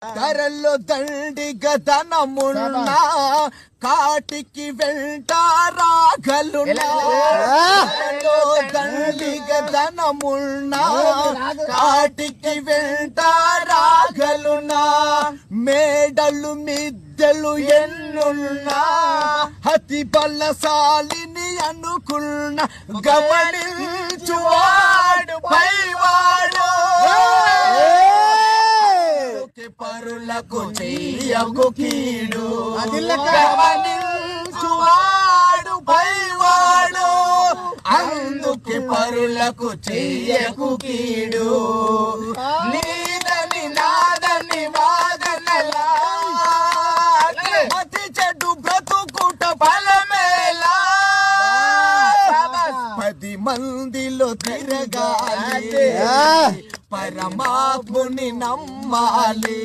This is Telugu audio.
ధరల్లో దండిగా ధనమున్నా కాటికి వెంట రాగలున్నా ధరల్లో దండిగా ధనమున్నా కాటికి వెంట రాగలున్నా మేడలు మిద్దెలు ఎన్నున్నా అతి బలశాలిని అనుకున్న గమనించువాడు పైవాడు పరులకు చెయ్యకు కీడు గమనించువాడు పైవాడు అందుకే పరులకు చెయ్యకు కీడు నీదని నాదని వాదనలా అతి చెడు బ్రతుకుట ఫలమేలా 10 మందిలో తిరగాలి పరమాత్ముని నమ్మాలి.